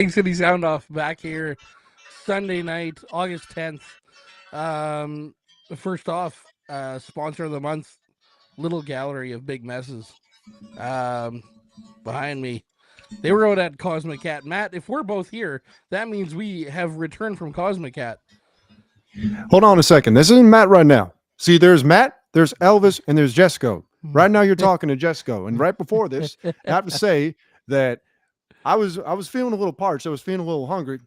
Big City Soundoff back here Sunday night, August 10th. Um, First off, sponsor of the month, Little Gallery of Big Messes. Um, Behind me. They were out at Cosmic Cat. Matt, if we're both here, that means we have returned from Cosmic Cat. Hold on a second. This isn't Matt right now. See, there's Matt, there's Elvis, and there's Jesco. Right now, you're talking to Jesco. And right before this, I have to say that I was feeling a little parched. I was feeling a little hungry.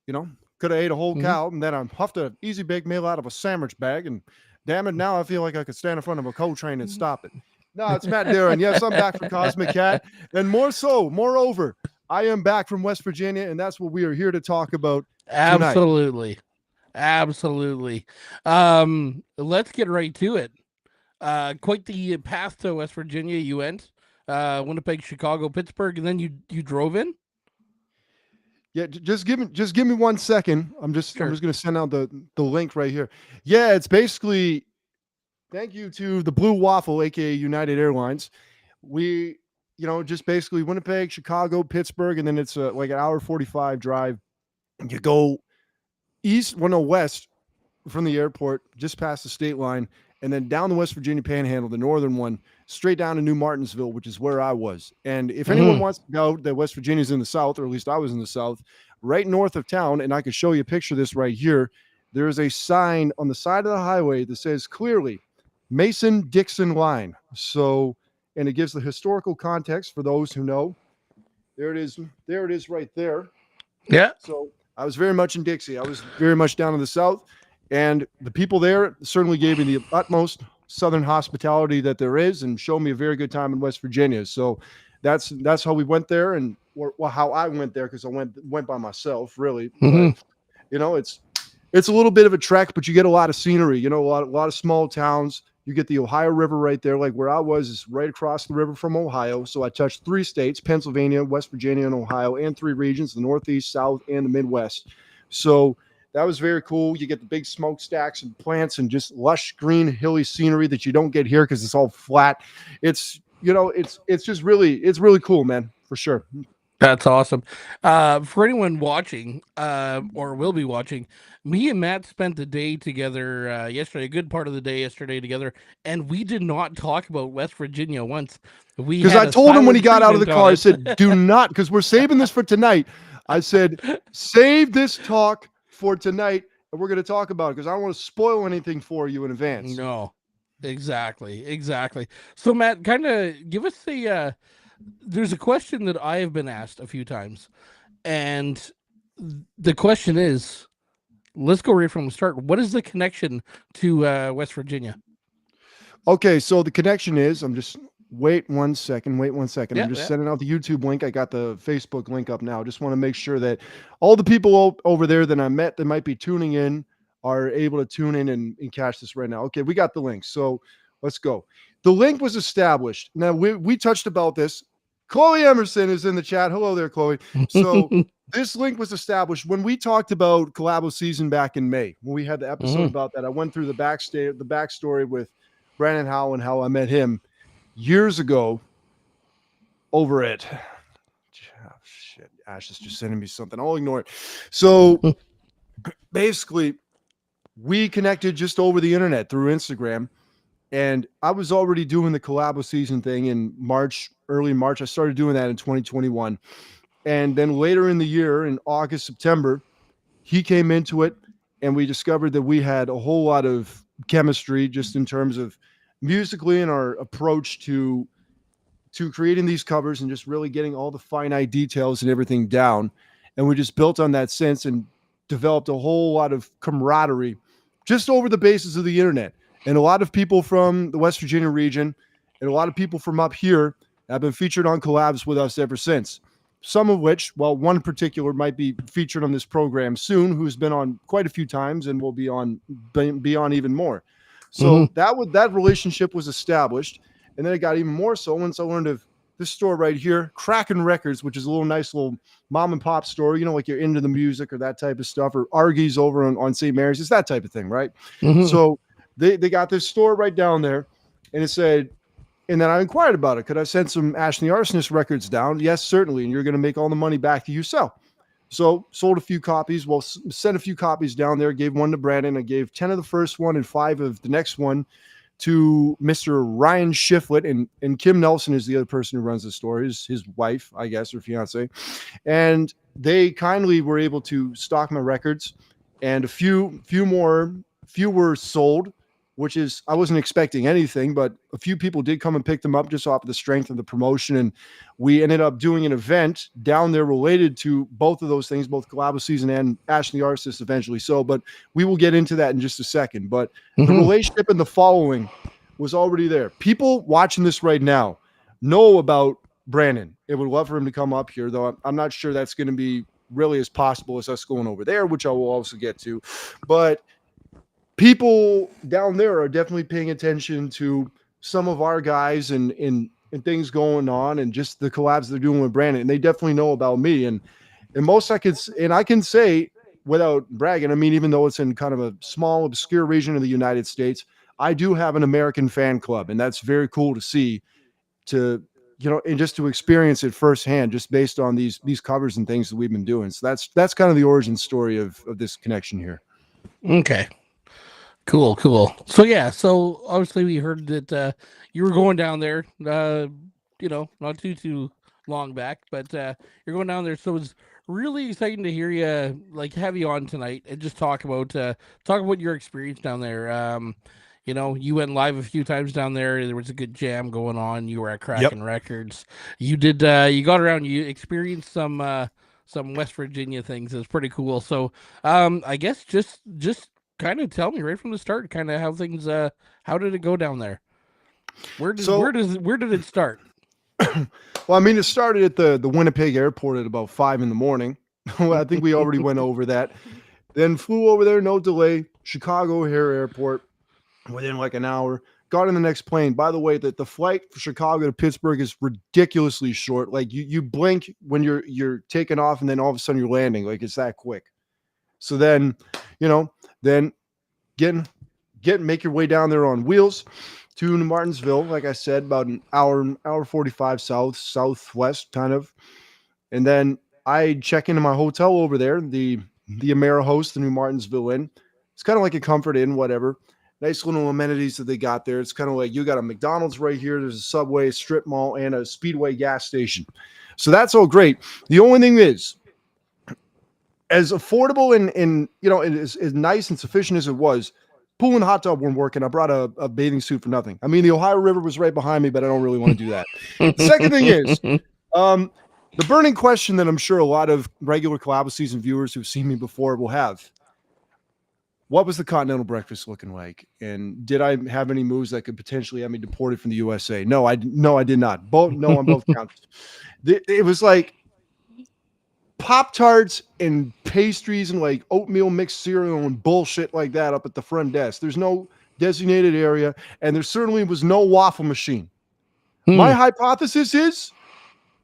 You know, could have ate a whole cow, and then I huffed an easy baked meal out of a sandwich bag. And damn it, now I feel like I could stand in front of a coal train and stop it. No, it's Matt Derraugh. Yes, I'm back from Cosmic Cat. And moreover, I am back from West Virginia, and that's what we are here to talk about tonight. Absolutely. Let's get right to it. Quite the path to West Virginia you went. Winnipeg, Chicago, Pittsburgh, and then you drove in? Yeah, just give me 1 second. I'm just Sure. going to send out the link right here. Yeah, it's basically thank you to the Blue Waffle, aka United Airlines. We, just basically Winnipeg, Chicago, Pittsburgh, and then it's like an hour 45 drive. You go west from the airport, just past the state line, and then down the West Virginia Panhandle, the northern one, straight down to New Martinsville, which is where I was. And if anyone wants to know that West Virginia's in the south, or at least I was in the south, right north of town, and I could show you a picture of this right here, there is a sign on the side of the highway that says clearly Mason-Dixon line. So, and it gives the historical context for those who know. There it is right there. Yeah. So I was very much in Dixie. I was very much down in the south. And the people there certainly gave me the utmost southern hospitality that there is and showed me a very good time in West Virginia. So that's how we went there, and how I went there, because I went by myself, really. Mm-hmm. But, it's a little bit of a trek, but you get a lot of scenery, a lot of small towns. You get the Ohio River right there. Like where I was is right across the river from Ohio. So I touched 3 states, Pennsylvania, West Virginia, and Ohio, and 3 regions, the Northeast, South, and the Midwest. So that was very cool. You get the big smokestacks and plants and just lush, green, hilly scenery that you don't get here because it's all flat. It's really cool, man, for sure. That's awesome. For anyone watching, or will be watching, me and Matt spent the day together yesterday, a good part of the day yesterday together, and we did not talk about West Virginia once. Because I told him when he got out of the car, I said, do not, because we're saving this for tonight. I said, save this talk for tonight, and we're going to talk about it, because I don't want to spoil anything for you in advance. No, exactly. So, Matt, kind of give us there's a question that I have been asked a few times, and the question is, let's go right from the start. What is the connection to West Virginia? Okay, so the connection is, wait one second. Yeah, I'm just sending out the YouTube link. I got the Facebook link up now. Just want to make sure that all the people over there that I met that might be tuning in are able to tune in and catch this right now. Okay, we got the link. So let's go. The link was established. Now, we touched about this. Chloe Emerson is in the chat. Hello there, Chloe. So this link was established when we talked about Collabo season back in May, when we had the episode about that. I went through the backstory with Brandon Howe and how I met him years ago over it. Oh, shit. Ash is just sending me something. I'll ignore it. So basically, we connected just over the internet through Instagram. And I was already doing the Collabo season thing in early March. I started doing that in 2021. And then later in the year, in August, September, he came into it, and we discovered that we had a whole lot of chemistry just in terms of musically and our approach to creating these covers and just really getting all the finite details and everything down. And we just built on that since and developed a whole lot of camaraderie just over the basis of the internet. And a lot of people from the West Virginia region and a lot of people from up here have been featured on collabs with us ever since. Some of which, well, one in particular might be featured on this program soon, who's been on quite a few times and will be on even more. So that relationship was established. And then it got even more so once I learned of this store right here, Kraken Records, which is a nice little mom and pop store, like you're into the music or that type of stuff, or Argy's over on St. Mary's. It's that type of thing, right? So they got this store right down there, and it said, and then I inquired about it. Could I send some Ashley Arsonist records down? Yes, certainly. And you're going to make all the money back to you sell. So sold a few copies. Well, sent a few copies down there. Gave one to Brandon. I gave 10 of the first one and 5 of the next one to Mr. Ryan Shiflett, and Kim Nelson is the other person who runs the store, his wife, I guess, or fiance. And they kindly were able to stock my records, and few were sold, which is, I wasn't expecting anything, but a few people did come and pick them up just off of the strength of the promotion. And we ended up doing an event down there related to both of those things, both Collabo Season and Ashley Artist eventually. So, but we will get into that in just a second. But the relationship and the following was already there. People watching this right now know about Brandon. It would love for him to come up here, though I'm not sure that's going to be really as possible as us going over there, which I will also get to. But people down there are definitely paying attention to some of our guys and things going on, and just the collabs they're doing with Brandon. And they definitely know about me. And most I can say without bragging, I mean, even though it's in kind of a small, obscure region of the United States, I do have an American fan club, and that's very cool to see, to, and just to experience it firsthand, just based on these covers and things that we've been doing. So that's kind of the origin story of this connection here. Okay. Cool. So yeah, so obviously we heard that you were going down there, not too long back, but you're going down there. So it's really exciting to hear you, like, have you on tonight and just talk about your experience down there. You went live a few times down there. There was a good jam going on. You were at Yep. Kraken Records. You did. You got around. You experienced some West Virginia things. It was pretty cool. So, I guess just kind of tell me right from the start, kind of how things. How did it go down there? Where did it start? Well, I mean, it started at the Winnipeg airport at about 5 a.m. I think we already went over that. Then flew over there, no delay. Chicago O'Hare Airport within like an hour. Got in the next plane. By the way, the flight from Chicago to Pittsburgh is ridiculously short. Like you blink when you're taking off, and then all of a sudden you're landing. Like, it's that quick. So then, then make your way down there on wheels to Martinsville. Like I said, about an hour 45 southwest kind of. And then I check into my hotel over there, the AmeriHost, the New Martinsville Inn. It's kind of like a Comfort Inn, whatever. Nice little amenities that they got there. It's kind of like, you got a McDonald's right here. There's a Subway, strip mall, and a Speedway gas station. So that's all great. The only thing is, as affordable and as nice and sufficient as it was, pool and hot tub weren't working. I brought a bathing suit for nothing. I mean, the Ohio River was right behind me, but I don't really want to do that. The second thing is, the burning question that I'm sure a lot of regular Collabo Season viewers who've seen me before will have: what was the continental breakfast looking like? And did I have any moves that could potentially have me deported from the USA? No, I did not. No, on both counts. It was like Pop-Tarts and pastries and like oatmeal mixed cereal and bullshit like that up at the front desk. There's no designated area, and there certainly was no waffle machine. My hypothesis is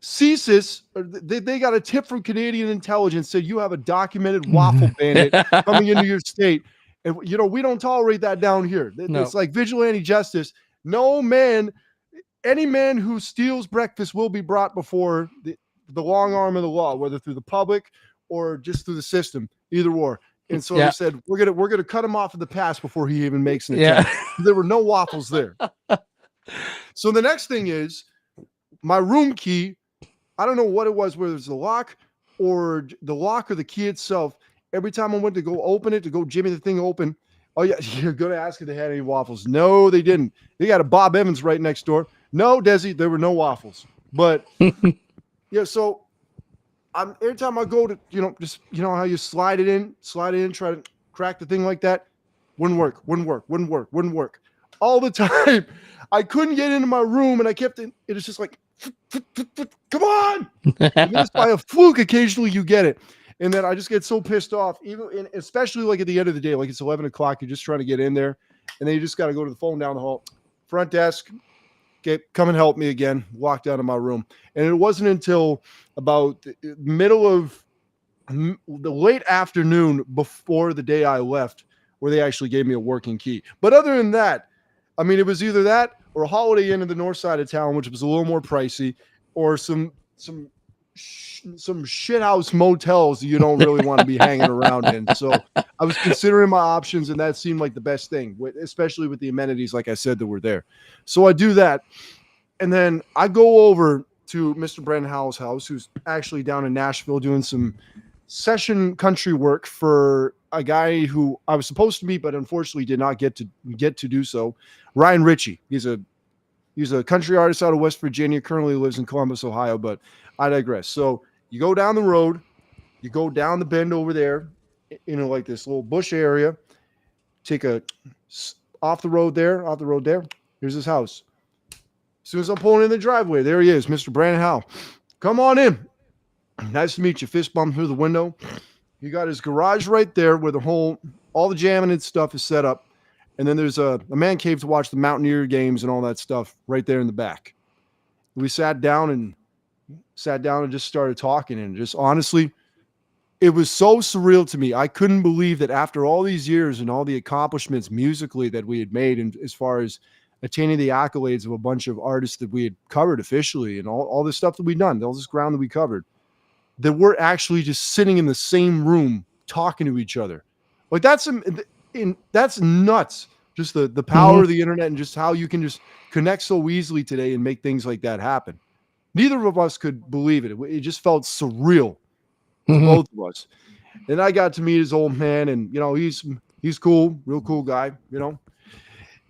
CSIS, they got a tip from Canadian intelligence, said you have a documented waffle bandit coming into your state. And, we don't tolerate that down here. No. It's like vigilante justice. No man, any man who steals breakfast will be brought before the long arm of the law, whether through the public or just through the system, either or. And so they said, we're gonna cut him off of the pass before he even makes an attempt. There were no waffles there. So the next thing is my room key. I don't know what it was, whether it's the lock or the key itself. Every time I went to go open it, to go jimmy the thing open, oh yeah, you're gonna ask if they had any waffles. No, they didn't. They got a Bob Evans right next door. No, Desi, there were no waffles. But yeah, so every time I go to, just how you slide it in, try to crack the thing like that, wouldn't work. All the time. I couldn't get into my room, and I kept it was just like, come on. And just by a fluke, occasionally you get it. And then I just get so pissed off, especially like at the end of the day, like it's 11 o'clock, you're just trying to get in there, and then you just got to go to the phone down the hall, front desk, come and help me again, walk down to my room. And it wasn't until about the middle of the late afternoon before the day I left where they actually gave me a working key. But other than that, I mean, it was either that or a Holiday Inn in the north side of town, which was a little more pricey, or some some shithouse motels you don't really want to be hanging around in. So I was considering my options, and that seemed like the best thing, especially with the amenities, like I said, that were there. So I do that, and then I go over to Mr. Brandon Howell's house, who's actually down in Nashville doing some session country work for a guy who I was supposed to meet, but unfortunately did not get to do so. Ryan Ritchie. He's a country artist out of West Virginia, currently lives in Columbus, Ohio, but I digress. So you go down the road, you go down the bend over there, like this little bush area, take a off the road there. Here's his house. As soon as I'm pulling in the driveway, there he is, Mr. Brandon Howell. Come on in. Nice to meet you. Fist bump through the window. He got his garage right there where all the jamming and stuff is set up. And then there's a man cave to watch the Mountaineer games and all that stuff right there in the back. We sat down and just started talking. And just honestly, it was so surreal to me. I couldn't believe that after all these years and all the accomplishments musically that we had made, and as far as attaining the accolades of a bunch of artists that we had covered officially and all this stuff that we'd done, all this ground that we covered, that we're actually just sitting in the same room talking to each other. Like that's nuts. Just the power of the internet and just how you can just connect so easily today and make things like that happen. Neither of us could believe it. It just felt surreal to both of us. And I got to meet his old man, and he's cool, real cool guy,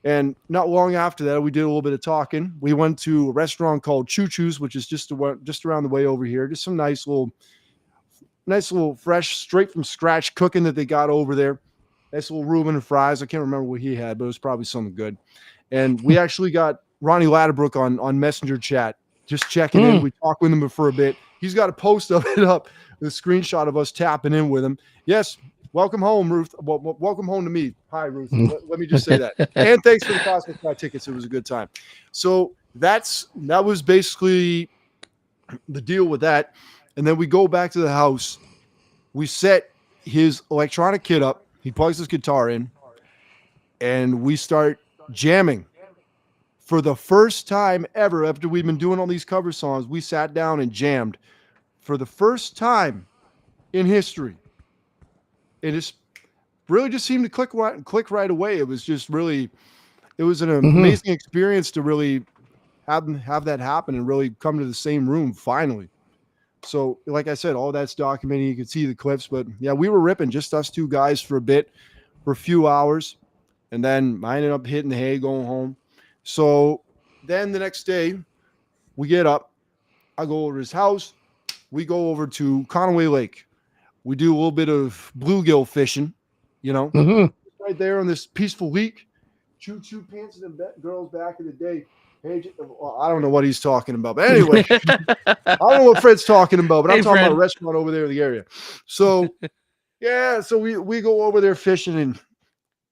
And not long after that, we did a little bit of talking. We went to a restaurant called Choo Choo's, which is just around the way over here. Just some nice little fresh, straight from scratch cooking that they got over there. Nice little Reuben and fries. I can't remember what he had, but it was probably something good. And we actually got Ronnie Ladderbrook on Messenger chat, just checking in. We talked with him for a bit. He's got a post of it up, with a screenshot of us tapping in with him. Yes, welcome home, Ruth. Well, welcome home to me. Hi, Ruth. Let me just say that. And thanks for the Cosmic Fly tickets. It was a good time. So that was basically the deal with that. And then we go back to the house. We set his electronic kit up. He plugs his guitar in, and we start jamming. For the first time ever, after we've been doing all these cover songs, we sat down and jammed for the first time in history. It just really just seemed to click right away. It was just really, it was an amazing experience to really have that happen and really come to the same room finally. So, like I said, all that's documented. You can see the clips, but yeah, we were ripping, just us two guys for a few hours, and then I ended up hitting the hay, going home. So then the next day, we get up. I go over to his house. We go over to Conaway Lake. We do a little bit of bluegill fishing, right there on this peaceful week. Choo choo pants and girls back in the day. Hey, I don't know what he's talking about, but anyway, I don't know what Fred's talking about, but I'm talking about a restaurant over there in the area. So, yeah, so we go over there fishing, and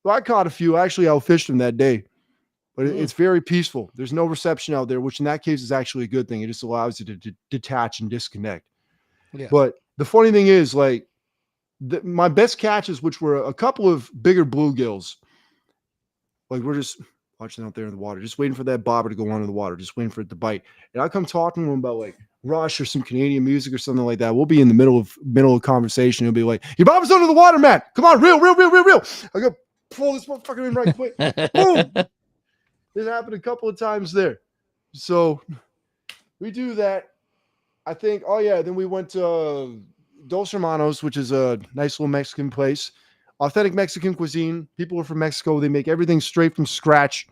I caught a few. Actually, I fished them that day, but it's very peaceful. There's no reception out there, which in that case is actually a good thing. It just allows you to detach and disconnect. Yeah. But the funny thing is, like, my best catches, which were a couple of bigger bluegills, like we're just watching out there in the water, just waiting for that bobber to go under the water, just waiting for it to bite. And I'll come talking to him about like Rush or some Canadian music or something like that. We'll be in the middle of conversation. He'll be like, "Your bobber's under the water, man. Come on, reel." I go pull this motherfucker in right quick. Boom. It happened a couple of times there. So we do that. I think, then we went to Dos Hermanos, which is a nice little Mexican place. Authentic Mexican cuisine. People are from Mexico. They make everything straight from scratch.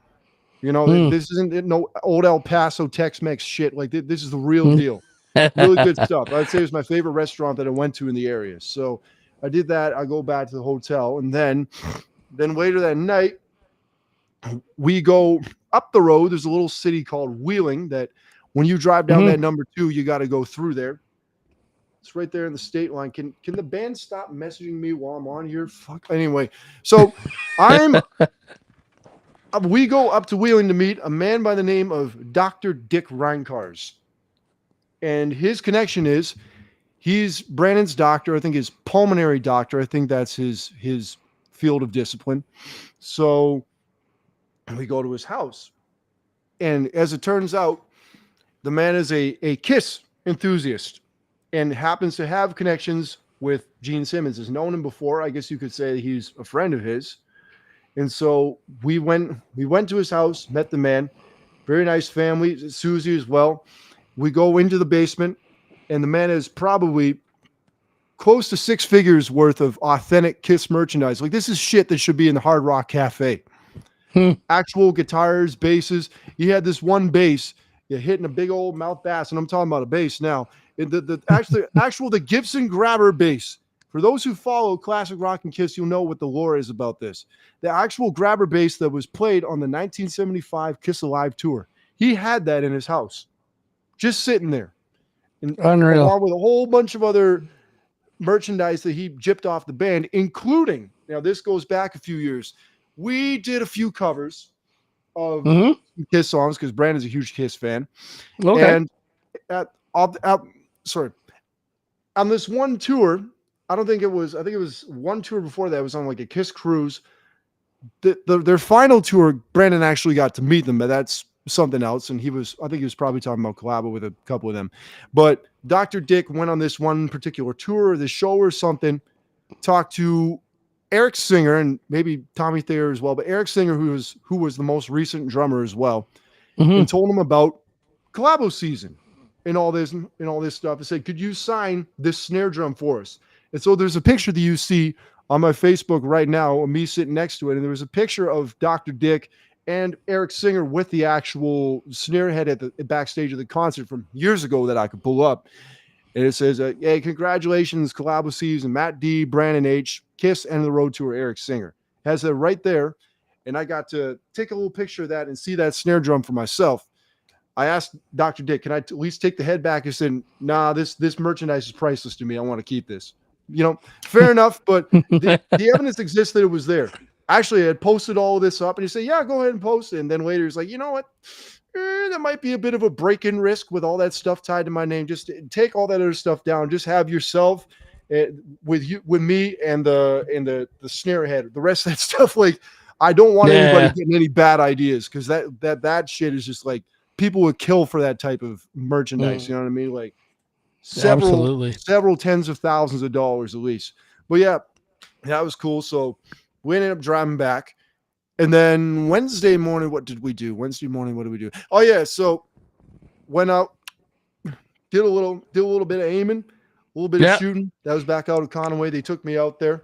This isn't no old El Paso Tex-Mex shit. Like this is the real deal. Really good stuff. I'd say it was my favorite restaurant that I went to in the area. So I did that. I go back to the hotel, and then later that night, we go up the road. There's a little city called Wheeling that when you drive down that number 2, you got to go through there. It's right there in the state line. Can the band stop messaging me while I'm on here? Fuck. Anyway, so we go up to Wheeling to meet a man by the name of Dr. Dick Reinkars. And his connection is he's Brandon's doctor. I think his pulmonary doctor. I think that's his field of discipline. So we go to his house. And as it turns out, the man is a Kiss enthusiast. and happens to have connections with Gene Simmons. Has known him before. I guess you could say he's a friend of his. And so we went to his house, met the man. Very nice family, Susie as well. We go into the basement, and the man is probably close to six figures worth of authentic Kiss merchandise. Like, this is shit that should be in the Hard Rock Cafe. Hmm. Actual guitars, basses. He had this one bass, hitting a big old mouth bass, and I'm talking about a bass now. The Gibson Grabber bass. For those who follow classic rock and Kiss, you'll know what the lore is about this. The actual Grabber bass that was played on the 1975 Kiss Alive tour. He had that in his house, just sitting there, and Unreal. along with a whole bunch of other merchandise that he gypped off the band, including, now this goes back a few years. We did a few covers of Hmm. Kiss songs because Brandon's a huge Kiss fan. Okay. And sorry, on this one tour, I think it was one tour before that. It was on like a Kiss cruise. Their final tour, Brandon actually got to meet them, but that's something else. And I think he was probably talking about collabo with a couple of them. But Dr. Dick went on this one particular tour, this show or something, talked to Eric Singer and maybe Tommy Thayer as well, but Eric Singer, who was the most recent drummer as well, Hmm. and told him about collabo season and all this stuff. And said, could you sign this snare drum for us? And so there's a picture that you see on my Facebook right now of me sitting next to it. And there was a picture of Dr. Dick and Eric Singer with the actual snare head at the backstage of the concert from years ago that I could pull up. And it says, hey, congratulations, collabo season, Matt D, Brandon H, Kiss, End of the Road Tour, Eric Singer. Has it right there. And I got to take a little picture of that and see that snare drum for myself. I asked Dr. Dick, can I at least take the head back? He said, nah, this merchandise is priceless to me. I want to keep this. Fair enough, but the evidence exists that it was there. Actually, I had posted all of this up, and he said, yeah, go ahead and post it. And then later he's like, you know what? That might be a bit of a break-in risk with all that stuff tied to my name. Just take all that other stuff down. Just have yourself with me and the snare head. The rest of that stuff, like, I don't want anybody getting any bad ideas, because that shit is just like, people would kill for that type of merchandise. You know what I mean? Like Absolutely. several tens of thousands of dollars at least. But yeah, that was cool. So we ended up driving back. And then Wednesday morning, what did we do? Oh yeah, so went out, did a little bit of aiming, a little bit of shooting. That was back out of Conway. They took me out there,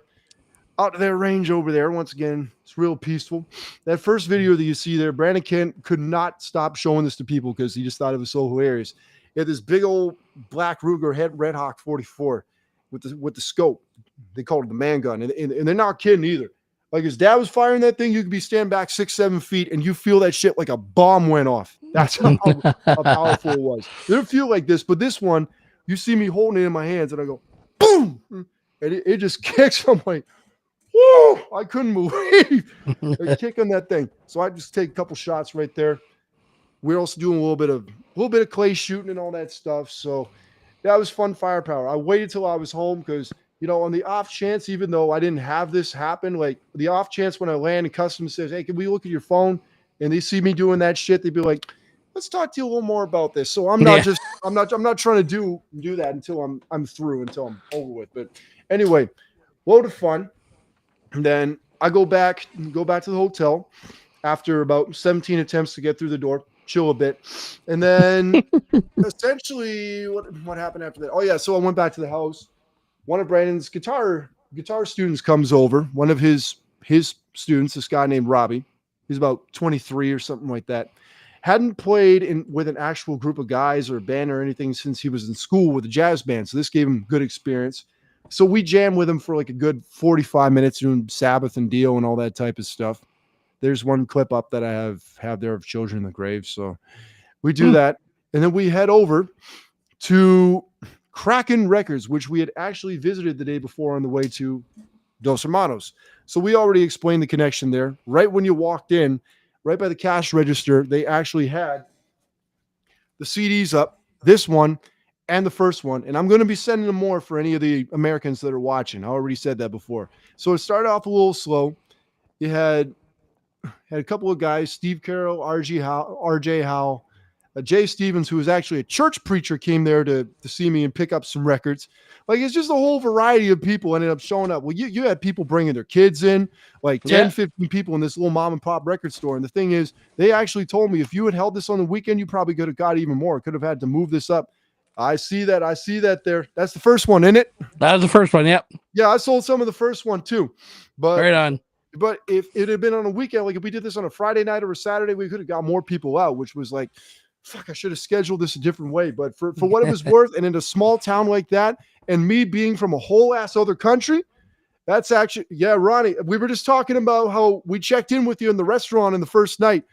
out to their range over there. Once again, it's real peaceful. That first video that you see there, Brandon Kent could not stop showing this to people because he just thought it was so hilarious. He had this big old black Ruger Red Hawk 44 with the scope. They called it the man gun, and they're not kidding either. Like, his dad was firing that thing, you could be standing back 6-7 feet, and you feel that shit like a bomb went off. That's how powerful it was. It didn't feel like this, but this one, you see me holding it in my hands, and I go, boom, and it just kicks. I'm like, whoa! I couldn't believe kicking that thing. So I just take a couple shots right there. We're also doing a little bit of clay shooting and all that stuff. So that was fun firepower. I waited till I was home because, on the off chance, even though I didn't have this happen, like the off chance when I land and customs says, hey, can we look at your phone? And they see me doing that shit, they'd be like, let's talk to you a little more about this. So I'm not trying to do that until I'm through, until I'm over with. But anyway, load of fun. And then I go back to the hotel after about 17 attempts to get through the door, chill a bit. And then essentially what happened after that? Oh yeah. So I went back to the house. One of Brandon's guitar students comes over. One of his students, this guy named Robbie, he's about 23 or something like that. Hadn't played with an actual group of guys or a band or anything since he was in school with a jazz band. So this gave him good experience. So we jammed with him for like a good 45 minutes doing Sabbath and Dio and all that type of stuff. There's one clip up that I have there of Children in the Grave. So we do that. And then we head over to Kraken Records, which we had actually visited the day before on the way to Dos Hermanos. So we already explained the connection there. Right when you walked in, right by the cash register, they actually had the CDs up, this one and the first one. And I'm going to be sending them more for any of the Americans that are watching. I already said that before. So it started off a little slow. You had a couple of guys, Steve Carroll, RJ Howe, Jay Stevens, who was actually a church preacher, came there to see me and pick up some records. Like, it's just a whole variety of people ended up showing up. Well, you had people bringing their kids in, like 10, Yeah. 15 people in this little mom and pop record store. And the thing is, they actually told me if you had held this on the weekend, you probably could have got even more. Could have had to move this up. I see that. I see that there. That's the first one, isn't it? That was the first one. Yep. Yeah, I sold some of the first one too. But Right on. but if it had been on a weekend, like if we did this on a Friday night or a Saturday, we could have got more people out, which was like, fuck, I should have scheduled this a different way. But for what it was worth, and in a small town like that, and me being from a whole ass other country, that's actually, yeah, Ronnie, we were just talking about how we checked in with you in the restaurant in the first night.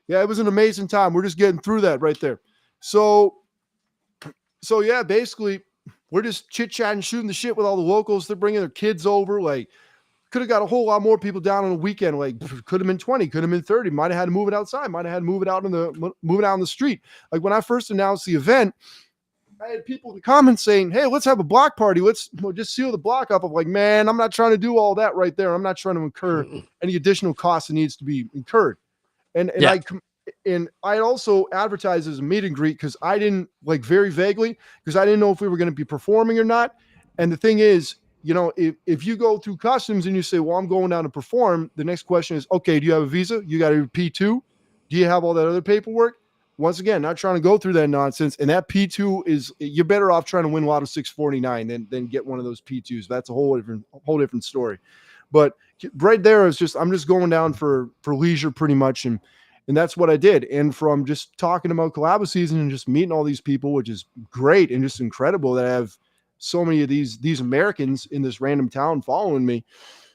Yeah, it was an amazing time. We're just getting through that right there. So yeah, basically, we're just chit-chatting, shooting the shit with all the locals. They're bringing their kids over. Like, could have got a whole lot more people down on a weekend. Like, could have been 20, could have been 30. Might have had to move it outside. Might have had to move it out on the street. Like, when I first announced the event, I had people in the comments saying, "Hey, let's have a block party. We'll just seal the block up." I'm like, man, I'm not trying to do all that right there. I'm not trying to incur any additional cost that needs to be incurred. And Yeah. I also advertised as a meet and greet because I didn't, like, very vaguely, because I didn't know if we were going to be performing or not. And the thing is, if you go through customs and you say, well, I'm going down to perform, the next question is, okay, do you have a visa? You got a P2? Do you have all that other paperwork? Once again, not trying to go through that nonsense. And that P2 is, you're better off trying to win Lotto 649 than get one of those P2s. That's a whole different story. But right there is just, I'm just going down for leisure pretty much. And that's what I did. And from just talking about collabo season and just meeting all these people, which is great and just incredible that I have so many of these Americans in this random town following me,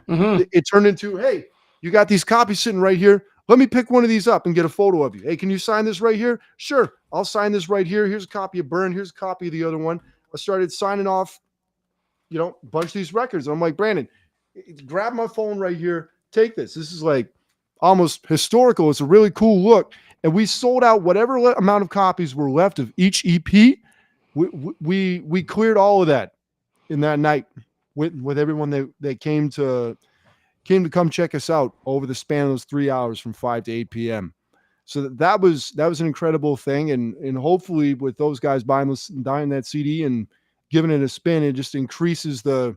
it turned into, hey, you got these copies sitting right here. Let me pick one of these up and get a photo of you. Hey, can you sign this right here? Sure, I'll sign this right here. Here's a copy of Burn. Here's a copy of the other one. I started signing off, a bunch of these records. I'm like, Brandon, grab my phone right here. Take this. This is like almost historical. It's a really cool look. And we sold out whatever amount of copies were left of each EP. We cleared all of that in that night with everyone that came to come check us out over the span of those 3 hours from 5 to 8 p.m. So that was an incredible thing. And hopefully with those guys buying that CD and giving it a spin, it just increases the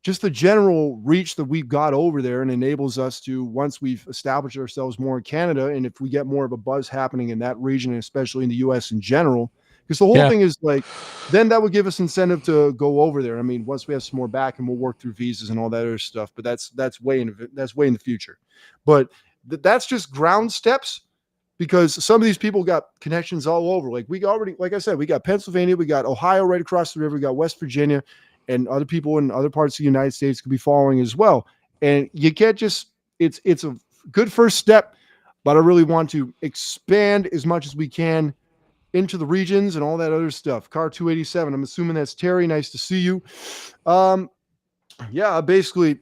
general reach that we've got over there and enables us to, once we've established ourselves more in Canada, and if we get more of a buzz happening in that region, and especially in the US in general, because the whole thing is like, then that would give us incentive to go over there. I mean, once we have some more back and we'll work through visas and all that other stuff, but that's way in the future. But that's just ground steps, because some of these people got connections all over. Like, like I said, we got Pennsylvania, we got Ohio right across the river, we got West Virginia, and other people in other parts of the United States could be following as well. And you can't just, it's a good first step, but I really want to expand as much as we can into the regions and all that other stuff. Car 287, I'm assuming that's Terry. Nice to see you. Yeah, basically,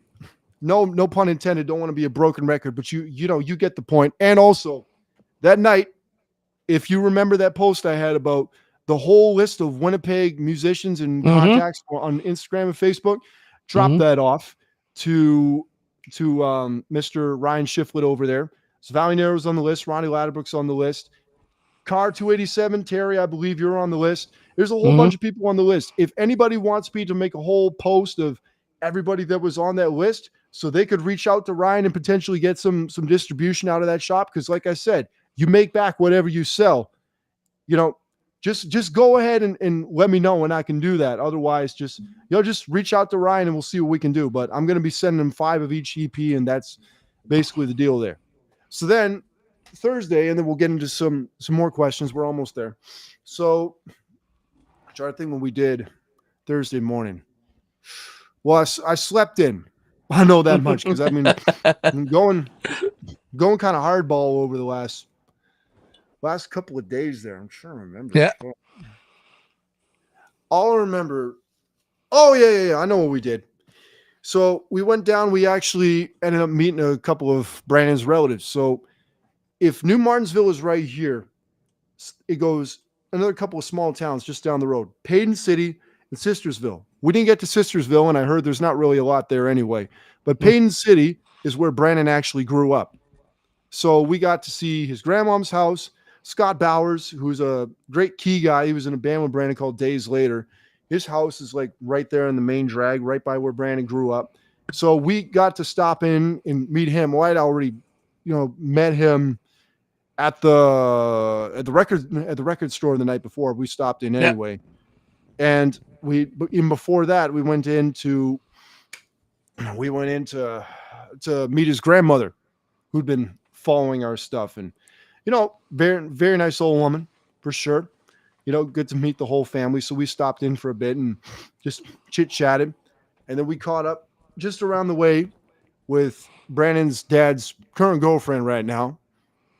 no pun intended. Don't want to be a broken record, but you get the point. And also, that night, if you remember that post I had about the whole list of Winnipeg musicians and contacts on Instagram and Facebook, drop that off to Mr. Ryan Shiflett over there. So Valley Narrow's on the list. Ronnie Ladderbrook's on the list. Car 287, Terry, I believe you're on the list. There's a whole bunch of people on the list. If anybody wants me to make a whole post of everybody that was on that list so they could reach out to Ryan and potentially get some distribution out of that shop, because like I said, you make back whatever you sell. Just go ahead and let me know and I can do that. Otherwise, just reach out to Ryan and we'll see what we can do. But I'm going to be sending him 5 of each EP, and that's basically the deal there. So then Thursday, and then we'll get into some more questions. We're almost there. So I'm trying to think what we did Thursday morning. Well, I slept in. I know that much, because I've been going kind of hardball over the last couple of days there. I'm trying to remember. Yeah. All I remember. Oh, yeah. I know what we did. So we went down. We actually ended up meeting a couple of Brandon's relatives. So if New Martinsville is right here, it goes another couple of small towns just down the road, Paden City and Sistersville. We didn't get to Sistersville, and I heard there's not really a lot there anyway. But Paden City is where Brandon actually grew up. So we got to see his grandmom's house. Scott Bowers, who's a great key guy. He was in a band with Brandon called Days Later. His house is like right there in the main drag, right by where Brandon grew up. So we got to stop in and meet him. Well, I'd already, met him at the record store the night before. We stopped in Yeah. anyway, and even before that we went in to meet his grandmother, who'd been following our stuff, and very very nice old woman for sure. Good to meet the whole family. So we stopped in for a bit and just chit chatted, and then we caught up just around the way with Brandon's dad's current girlfriend right now,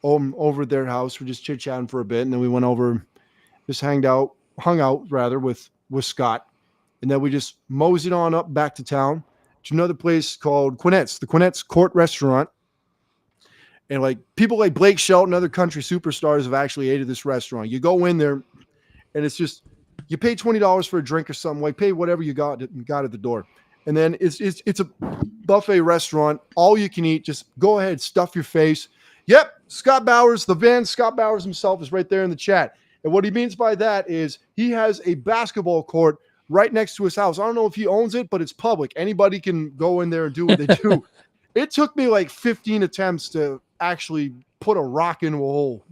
over at their house. We're just chit chatting for a bit, and then we went over, just hung out rather with Scott, and then we just moseyed on up back to town to another place called Quinette's, the Quinette's Court Restaurant. And like people like Blake Shelton, other country superstars have actually ate at this restaurant. You go in there, and it's just you pay $20 for a drink or something. Like pay whatever you got at the door, and then it's a buffet restaurant, all you can eat. Just go ahead, stuff your face. Yep, Scott Bowers, the van. Scott Bowers himself is right there in the chat, and what he means by that is he has a basketball court right next to his house. I don't know if he owns it, but it's public. Anybody can go in there and do what they do. It took me like 15 attempts to actually put a rock into a hole,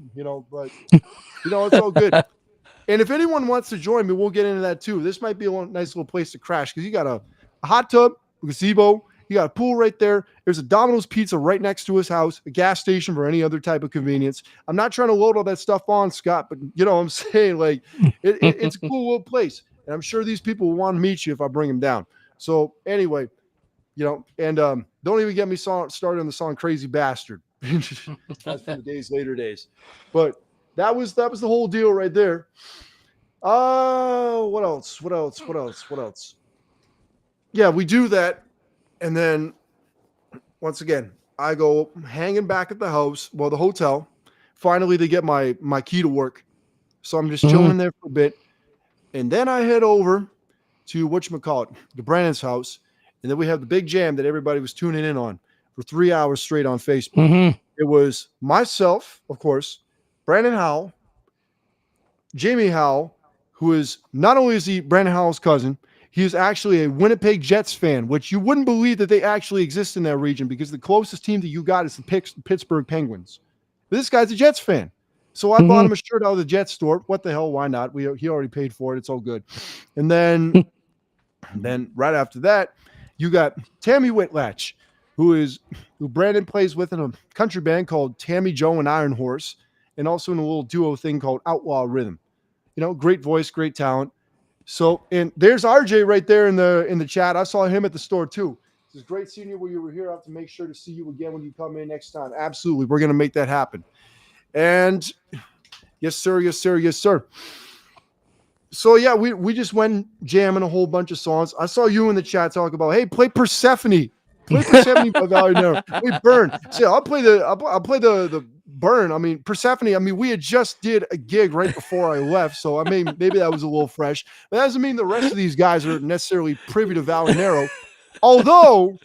but it's all good. And if anyone wants to join me, we'll get into that too. This might be a nice little place to crash because you got a hot tub, a gazebo, you got a pool right there. There's a Domino's Pizza right next to his house, a gas station for any other type of convenience. I'm not trying to load all that stuff on, Scott, but you know what I'm saying? Like, it's a cool little place. And I'm sure these people will want to meet you if I bring them down. So anyway, and don't even get me started on the song Crazy Bastard. That's from the Days Later days. But that was the whole deal right there. What else? Yeah, we do that. And then once again, I go hanging back at the house, the hotel. Finally, they get my key to work. So I'm just chilling in there for a bit. And then I head over to the Brandon's house. And then we have the big jam that everybody was tuning in on for 3 hours straight on Facebook. It was myself, of course, Brandon Howell, Jamie Howell, who is not only is he Brandon Howell's cousin, he is actually a Winnipeg Jets fan, which you wouldn't believe that they actually exist in that region because the closest team that you got is the Pittsburgh Penguins. But this guy's a Jets fan. So I bought him a shirt out of the Jets store. What the hell? Why not? He already paid for it. It's all good. And then right after that, you got Tammy Whitlatch, who Brandon plays with in a country band called Tammy Joe and Iron Horse, and also in a little duo thing called Outlaw Rhythm. Great voice, great talent. So, and there's RJ right there in the chat. I saw him at the store too. It's great seeing you when you were here. I have to make sure to see you again when you come in next time. Absolutely. We're going to make that happen. And yes, sir. Yes, sir. Yes, sir. So yeah, we just went jamming a whole bunch of songs. I saw you in the chat talk about, hey, play Persephone. Play Persephone by Valerie Narrow. We Burn. See, I'll play the Burn. I mean, Persephone. I mean, we had just did a gig right before I left, so I mean, maybe that was a little fresh. But that doesn't mean the rest of these guys are necessarily privy to Valerie Narrow. Although,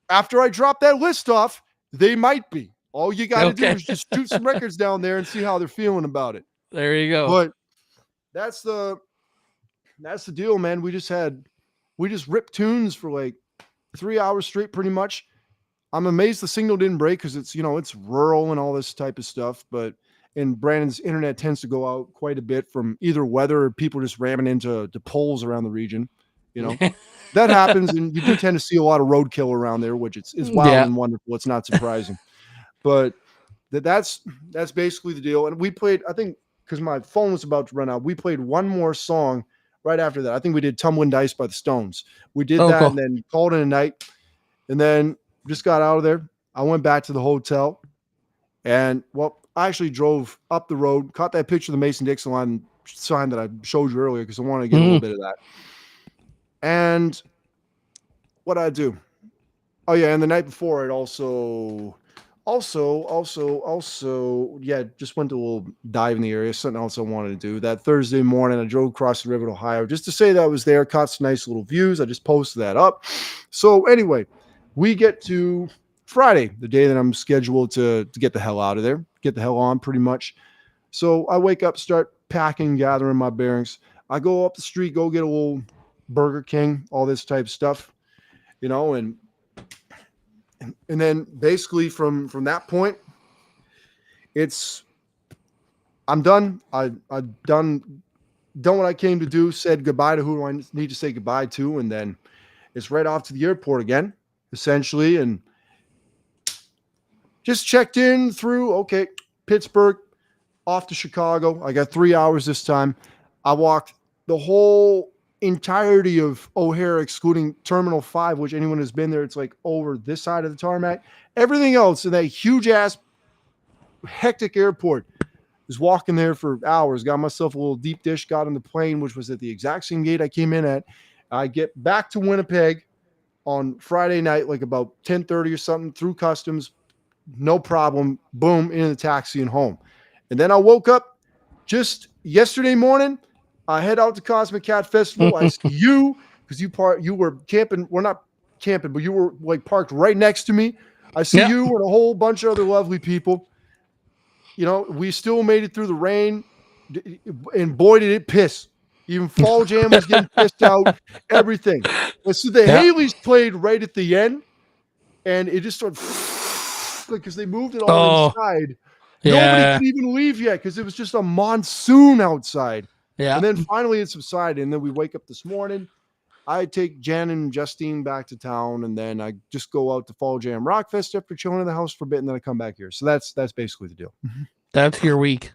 after I drop that list off, they might be. All you got to do is just shoot some records down there and see how they're feeling about it. There you go. But that's the deal, man. We just ripped tunes for like 3 hours straight, pretty much. I'm amazed the signal didn't break because it's rural and all this type of stuff. And Brandon's internet tends to go out quite a bit from either weather or people just ramming into poles around the region. That happens, and you do tend to see a lot of roadkill around there, which is wild and wonderful. It's not surprising, but that's basically the deal. And we played, I think, because my phone was about to run out, we played one more song right after that. I think we did Tumbling Dice by the Stones. We did that, cool. And then called it a night, and then just got out of there. I went back to the hotel, and I actually drove up the road, caught that picture of the Mason-Dixon line sign that I showed you earlier because I wanted to get a little bit of that. And what I do? Oh yeah, and the night before it also, just went to a little dive in the area. Something else I wanted to do. That Thursday morning, I drove across the river to Ohio just to say that I was there. Caught some nice little views. I just posted that up. So anyway, we get to Friday, the day that I'm scheduled to get the hell out of there, get the hell on, pretty much. So I wake up, start packing, gathering my bearings. I go up the street, go get a little Burger King, all this type of stuff, and then basically from that point, it's I'm done. I done what I came to do. Said goodbye to who I need to say goodbye to, and then it's right off to the airport again, essentially, and just checked in through. Okay, Pittsburgh, off to Chicago. I got 3 hours this time. I walked the whole entirety of O'Hare, excluding Terminal 5, which anyone who's been there, it's like over this side of the tarmac. Everything else in that huge ass, hectic airport was walking there for hours. Got myself a little deep dish, got on the plane, which was at the exact same gate I came in at. I get back to Winnipeg on Friday night, like about 10:30 or something, through customs, no problem. Boom, in the taxi and home. And then I woke up just yesterday morning. I head out to Cosmic Cat Festival. I see you because you were camping. We're not camping, but you were like parked right next to me. I see Yeah. you and a whole bunch of other lovely people. We still made it through the rain, and boy did it piss. Even Fall Jam was getting pissed out. Everything. And so the Yeah. Haleys played right at the end, and it just started because they moved it all Oh, inside. Nobody yeah. could even leave yet because it was just a monsoon outside. Yeah. And then finally it subsided. And then we wake up this morning. I take Jen and Justine back to town, and then I just go out to Fall Jam Rockfest after chilling in the house for a bit, and then I come back here. So that's basically the deal. That's your week.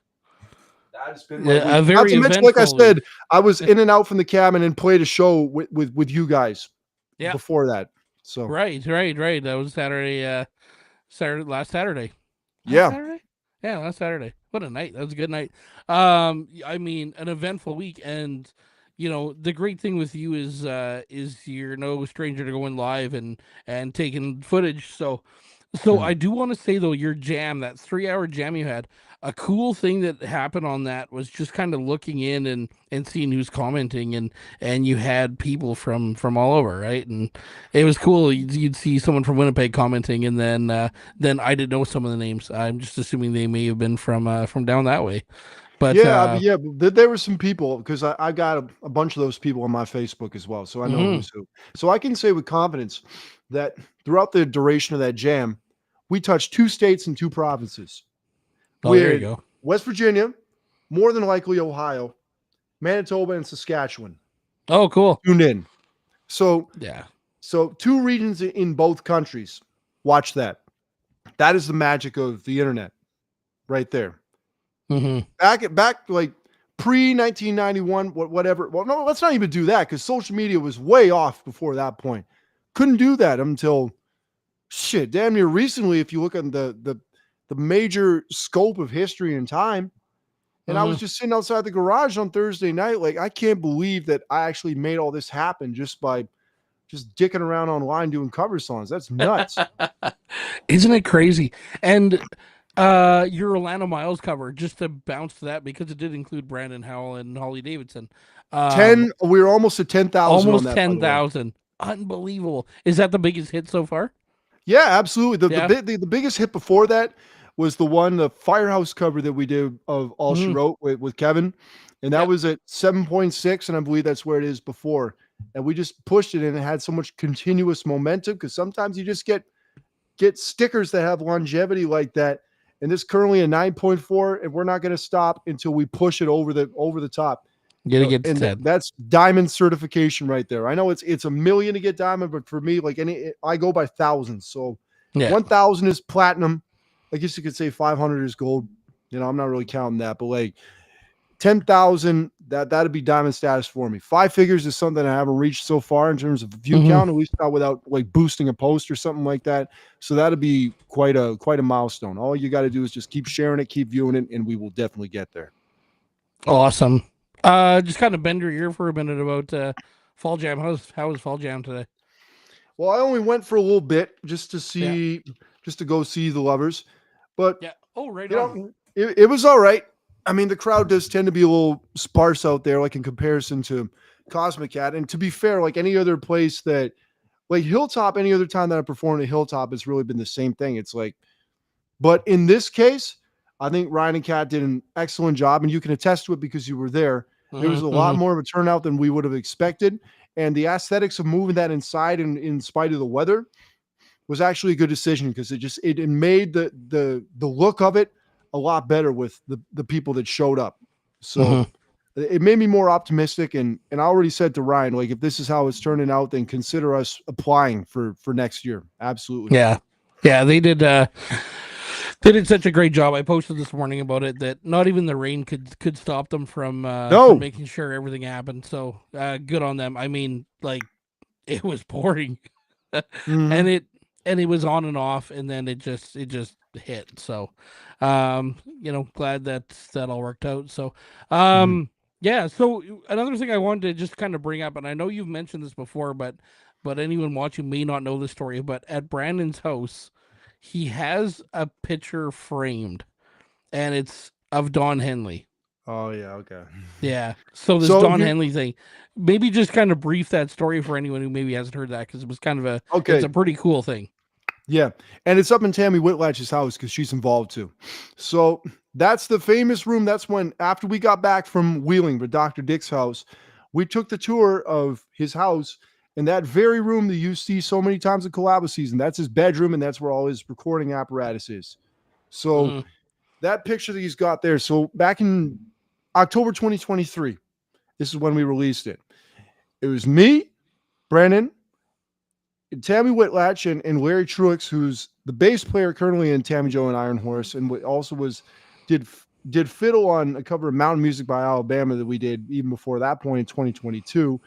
That has been my Yeah, week. a Not very to mention, like I eventful said, week. I was in and out from the cabin and played a show with you guys Yeah. before that. So Right. That was Saturday. Last Saturday. Last yeah. Saturday. Yeah, last Saturday. What a night! That was a good night. I mean, an eventful week, and the great thing with you is you're no stranger to going live and taking footage. So I do want to say though, your jam, that 3 hour jam you had, a cool thing that happened on that was just kind of looking in and seeing who's commenting, and you had people from all over, right? And it was cool. You'd see someone from Winnipeg commenting, and then I didn't know some of the names. I'm just assuming they may have been from down that way. But But there were some people because I got a bunch of those people on my Facebook as well, so I know mhm. who's who. So I can say with confidence that throughout the duration of that jam, we touched 2 states and 2 provinces. Oh, We there you had go. West Virginia, more than likely Ohio, Manitoba, and Saskatchewan Oh, cool. tuned in. So Yeah. so 2 regions in both countries. Watch that. That is the magic of the internet, right there. Hmm. Back like pre 1991, whatever. Well, no, let's not even do that because social media was way off before that point. Couldn't do that until shit, damn near recently. If you look at the major scope of history and time, and I was Hmm. just sitting outside the garage on Thursday night, like I can't believe that I actually made all this happen just by just dicking around online doing cover songs. That's nuts. Isn't it crazy? And your Orlando Miles cover, just to bounce to that because it did include Brandon Howell and Holly Davidson. Um, We were almost at 10,000 on almost that, by the way. 10,000. Unbelievable. Is that the biggest hit so far? Yeah, absolutely. Yeah. The biggest hit before that was the Firehouse cover that we did of All She Hmm. Wrote with Kevin, and that Yep. was at 7.6, and I believe that's where it is before. And we just pushed it, and it had so much continuous momentum because sometimes you just get stickers that have longevity like that. And this currently a 9.4, and we're not going to stop until we push it over the top. Gonna get to And 10. that's diamond certification right there. I know it's a million to get diamond, but for me, like I go by thousands. So Yeah. 1,000 is platinum. I guess you could say 500 is gold. I'm not really counting that, but like 10,000, that'd be diamond status for me. 5 figures is something I haven't reached so far in terms of view Hmm. count, at least not without like boosting a post or something like that. So that'd be quite a milestone. All you got to do is just keep sharing it, keep viewing it, and we will definitely get there. Awesome. Just kind of bend your ear for a minute about Fall Jam. How was Fall Jam today? Well, I only went for a little bit just Yeah. to go see the lovers, but Yeah. Oh, right on. it was all right. I mean, the crowd does tend to be a little sparse out there, like in comparison to Cosmic Cat. And to be fair, like any other place that, like Hilltop, any other time that I performed at Hilltop, it's really been the same thing. It's like, but in this case, I think Ryan and Kat did an excellent job, and you can attest to it because you were there. There was Mm-hmm, a lot mm-hmm, more of a turnout than we would have expected, and the aesthetics of moving that inside, in spite of the weather, was actually a good decision because it made the look of it a lot better with the people that showed up. So mm-hmm. it made me more optimistic, and I already said to Ryan, like, if this is how it's turning out, then consider us applying for next year. Absolutely. Yeah, yeah, they did such a great job. I posted this morning about it that not even the rain could stop them from No. making sure everything happened. So good on them. I mean, like it was pouring, and Hmm. it was on and off, and then it just hit. So, glad that all worked out. So, Hmm. yeah. So another thing I wanted to just kind of bring up, and I know you've mentioned this before, but anyone watching may not know the story. But at Brandon's house, he has a picture framed, and it's of Don Henley. Oh yeah. Okay. Yeah. So this So Don here. Henley thing, maybe just kind of brief that story for anyone who maybe hasn't heard that because it was kind of it's Okay. a pretty cool thing. Yeah, and it's up in Tammy Whitlatch's house because she's involved too. So that's the famous room. That's when, after we got back from Wheeling, but Dr. Dick's house, we took the tour of his house. And that very room that you see so many times in Collabo season, that's his bedroom, and that's where all his recording apparatus is. So Hmm. that picture that he's got there. So back in October 2023, this is when we released it. It was me, Brandon, Tammy Whitlatch, and Larry Truex, who's the bass player currently in Tammy Joe and Iron Horse, and also did did fiddle on a cover of Mountain Music by Alabama that we did even before that point in 2022.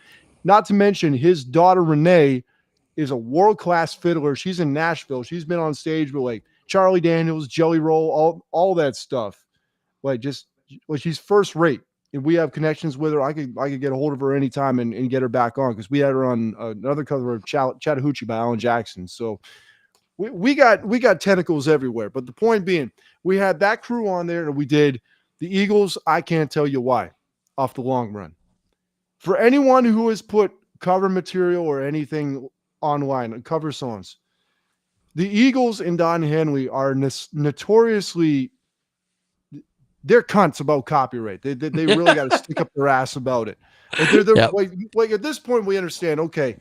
Not to mention his daughter Renee is a world class fiddler. She's in Nashville. She's been on stage with like Charlie Daniels, Jelly Roll, all that stuff. Like, just like, she's first rate. If we have connections with her, I could get a hold of her anytime and get her back on, because we had her on another cover of Chattahoochee by Alan Jackson. So we got tentacles everywhere. But the point being, we had that crew on there, and we did the Eagles. I can't tell you why, off the long run. For anyone who has put cover material or anything online, cover songs, the Eagles and Don Henley are notoriously, they're cunts about copyright. They really got to stick up their ass about it. Like they're Yep. like at this point we understand. Okay,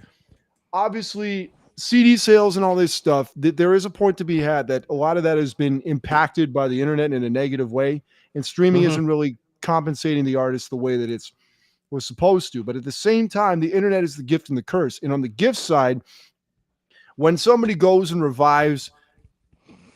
obviously CD sales and all this stuff. There is a point to be had that a lot of that has been impacted by the internet in a negative way, and streaming Hmm. isn't really compensating the artist the way that it's was supposed to. But at the same time, the internet is the gift and the curse. And on the gift side, when somebody goes and revives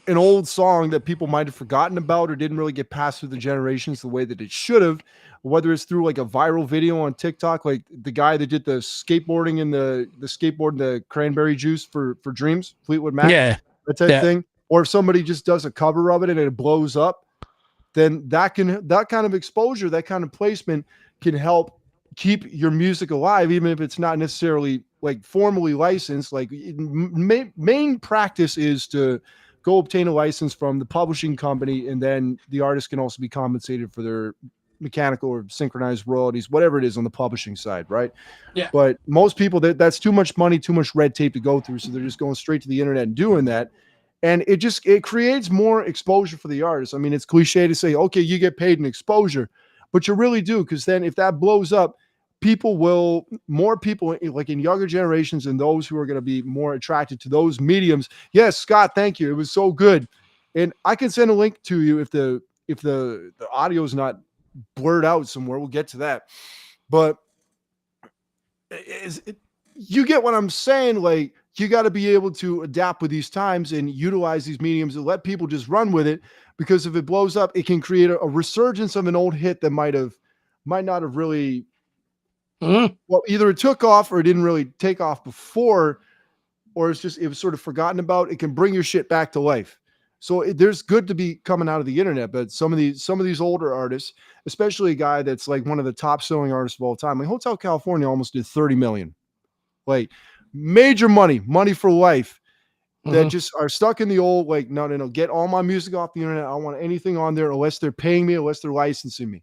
an old song that people might have forgotten about or didn't really get passed through the generations the way that it should have, whether it's through like a viral video on TikTok, like the guy that did the skateboarding and the skateboard and the cranberry juice for Dreams, Fleetwood Mac, Yeah. that type of Yeah. thing, or if somebody just does a cover of it and it blows up, then that kind of exposure, that kind of placement can help keep your music alive, even if it's not necessarily like formally licensed. Like, main practice is to go obtain a license from the publishing company, and then the artist can also be compensated for their mechanical or synchronized royalties, whatever it is on the publishing side, right? Yeah. But most people, that's too much money, too much red tape to go through, so they're just going straight to the internet and doing that. And it creates more exposure for the artist. I mean, it's cliche to say, okay, you get paid in exposure, but you really do, because then if that blows up, more people, like in younger generations and those who are going to be more attracted to those mediums. Yes, Scott, thank you. It was so good. And I can send a link to you if the audio is not blurred out somewhere. We'll get to that. But you get what I'm saying? Like, you got to be able to adapt with these times and utilize these mediums and let people just run with it, because if it blows up, it can create a resurgence of an old hit that might not have really, Hmm. well, either it took off or it didn't really take off before, or it was sort of forgotten about. It can bring your shit back to life. So there's good to be coming out of the internet, but some of these older artists, especially a guy that's like one of the top selling artists of all time, like Hotel California almost did 30 million, like major money for life, that Hmm. just are stuck in the old, like, no, no, no, get all my music off the internet. I don't want anything on there unless they're paying me, unless they're licensing me.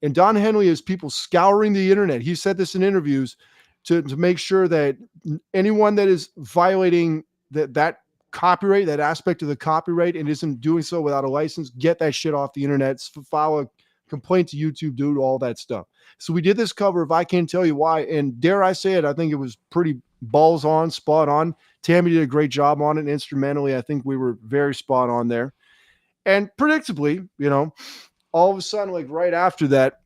And Don Henley has people scouring the internet. He said this in interviews to make sure that anyone that is violating that copyright, that aspect of the copyright, and isn't doing so without a license, get that shit off the internet. File a complaint to YouTube, do all that stuff. So we did this cover of I Can't Tell You Why, and dare I say it, I think it was pretty balls on, spot on. Tammy did a great job on it. Instrumentally, I think we were very spot on there. And predictably, all of a sudden, like right after that,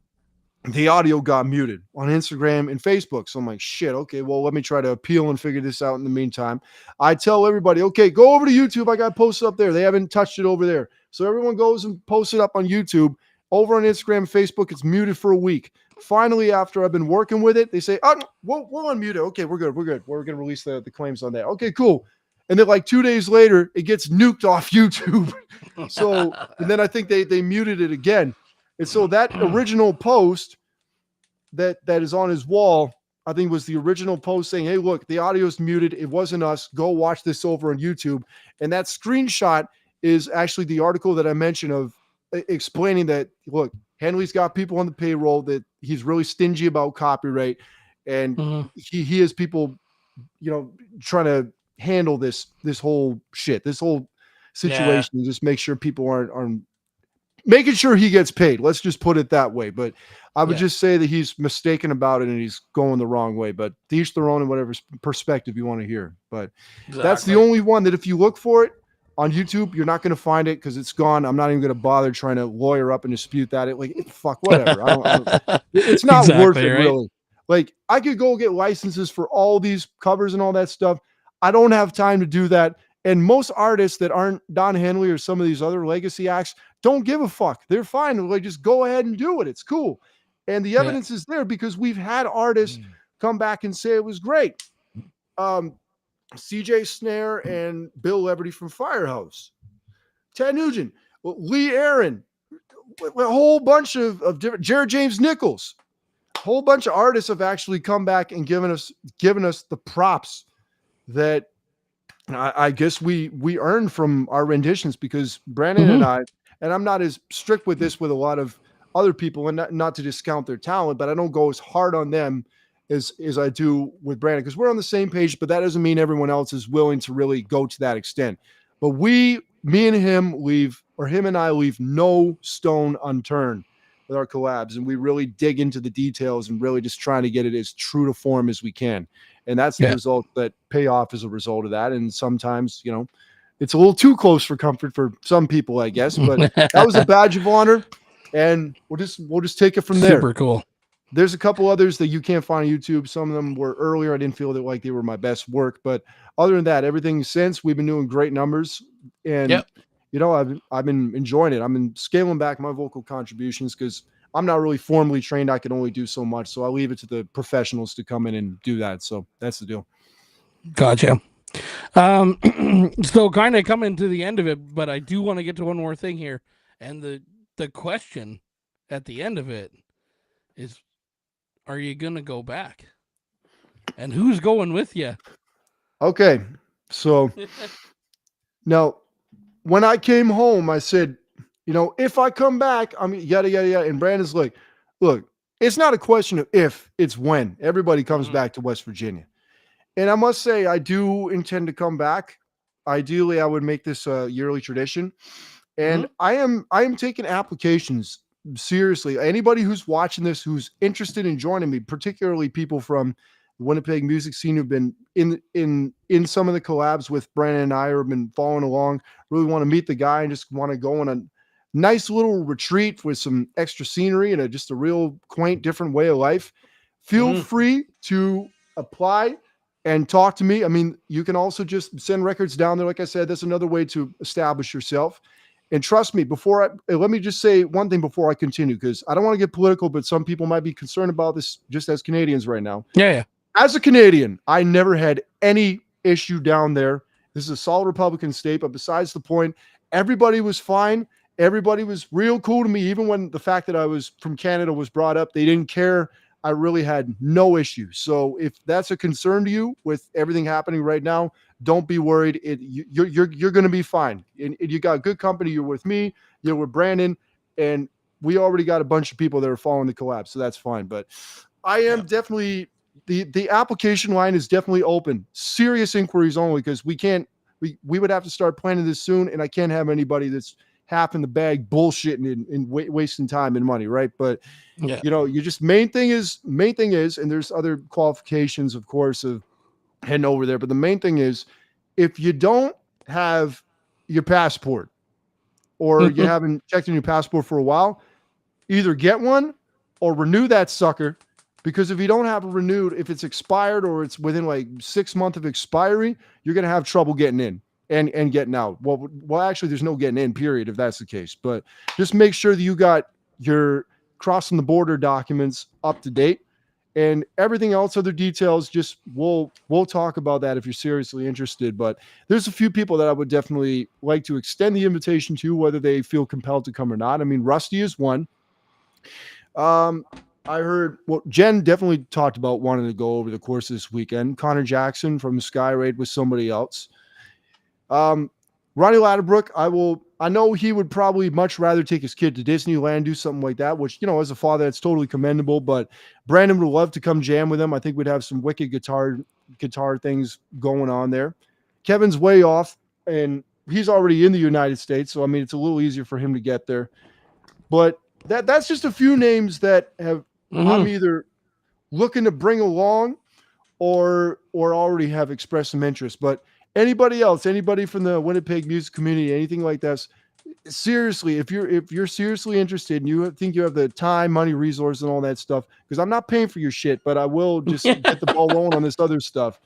the audio got muted on Instagram and Facebook. So I'm like, shit, okay, well, let me try to appeal and figure this out in the meantime. I tell everybody, okay, go over to YouTube. I got posted up there. They haven't touched it over there. So everyone goes and posts it up on YouTube. Over on Instagram and Facebook, it's muted for a week. Finally, after I've been working with it, they say, oh, we'll unmute it. Okay, we're good. We're going to release the claims on that. Okay, cool. And then like 2 days later, it gets nuked off YouTube. So, and then I think they muted it again. And so that original post that is on his wall, I think was the original post saying, hey, look, the audio's muted. It wasn't us. Go watch this over on YouTube. And that screenshot is actually the article that I mentioned of explaining that, look, Henley's got people on the payroll, that he's really stingy about copyright. And he has people, trying to handle this whole shit, this whole situation, and just make sure people aren't making sure he gets paid. Let's just put it that way. But I would just say that he's mistaken about it and he's going the wrong way. But to each their own, in whatever perspective you want to hear. But that's the only one that if you look for it on YouTube, you're not going to find it because it's gone. I'm not even going to bother trying to lawyer up and dispute that. Fuck, whatever. It's not worth it, right? Really. Like, I could go get licenses for all these covers and all that stuff. I don't have time to do that. And most artists that aren't Don Henley or some of these other legacy acts don't give a fuck. They're fine. Like, just go ahead and do it. It's cool. And the evidence is there because we've had artists come back and say it was great. CJ Snare and Bill Liberty from Firehouse, Ted Nugent, Lee Aaron, a whole bunch of different, Jared James Nichols, a whole bunch of artists have actually come back and given us the props that I guess we earned from our renditions, because Brandon and I, and I'm not as strict with this with a lot of other people, and not to discount their talent, but I don't go as hard on them as I do with Brandon, because we're on the same page, but that doesn't mean everyone else is willing to really go to that extent. But me and him him and I leave no stone unturned with our collabs, and we really dig into the details and really just trying to get it as true to form as we can. And that's the result that pay off as a result of that. And sometimes, it's a little too close for comfort for some people, I guess, but that was a badge of honor, and we'll just take it from there. Super cool. There's a couple others that you can't find on YouTube. Some of them were earlier. I didn't feel that like they were my best work, but other than that, everything since, we've been doing great numbers, and I've been enjoying it. I've been scaling back my vocal contributions because I'm not really formally trained. I can only do so much. So I leave it to the professionals to come in and do that. So that's the deal. Gotcha. So kind of coming to the end of it, but I do want to get to one more thing here. And the question at the end of it is, are you going to go back? And who's going with you? Okay. So now when I came home, I said, if I come back, I'm yada, yada, yada. And Brandon's like, look, it's not a question of if, it's when. Everybody comes back to West Virginia. And I must say, I do intend to come back. Ideally, I would make this a yearly tradition. And I am taking applications seriously. Anybody who's watching this, who's interested in joining me, particularly people from the Winnipeg music scene who've been in some of the collabs with Brandon and I, or have been following along, really want to meet the guy and just want to go on a nice little retreat with some extra scenery and just a real quaint, different way of life. Feel free to apply and talk to me. I mean, you can also just send records down there. Like I said, that's another way to establish yourself. And trust me, let me just say one thing before I continue, because I don't want to get political, but some people might be concerned about this just as Canadians right now. Yeah. As a Canadian, I never had any issue down there. This is a solid Republican state, but besides the point, everybody was fine. Everybody was real cool to me. Even when the fact that I was from Canada was brought up, they didn't care. I really had no issue. So if that's a concern to you with everything happening right now, don't be worried. You're going to be fine. And you got good company. You're with me. You're with Brandon, and we already got a bunch of people that are following the collab, so that's fine. But I am definitely the application line is definitely open. Serious inquiries only, because we can't we would have to start planning this soon, and I can't have anybody that's half in the bag bullshitting and wasting time and money, right? But Yeah. you just main thing is, and there's other qualifications, of course, of heading over there. But the main thing is, if you don't have your passport or you haven't checked in your passport for a while, either get one or renew that sucker. Because if you don't have it renewed, if it's expired or it's within like 6 months of expiry, you're going to have trouble getting in and getting out. Well, actually, there's no getting in, period, if that's the case. But just make sure that you got your crossing the border documents up to date. And everything else, other details, just we'll talk about that if you're seriously interested. But there's a few people that I would definitely like to extend the invitation to, whether they feel compelled to come or not. I mean, Rusty is one. Um, I heard, well, Jen definitely talked about wanting to go over the course of this weekend. Connor Jackson from Sky Raid with somebody else. Ronnie Ladderbrook, I know he would probably much rather take his kid to Disneyland, do something like that, which, as a father, that's totally commendable. But Brandon would love to come jam with him. I think we'd have some wicked guitar things going on there. Kevin's way off, and he's already in the United States. So, I mean, it's a little easier for him to get there. But that's just a few names that I'm either looking to bring along or already have expressed some interest. But anybody else, anybody from the Winnipeg music community, anything like that, seriously, if you're seriously interested and you think you have the time, money, resources, and all that stuff, because I'm not paying for your shit, but I will just get the ball rolling on this other stuff.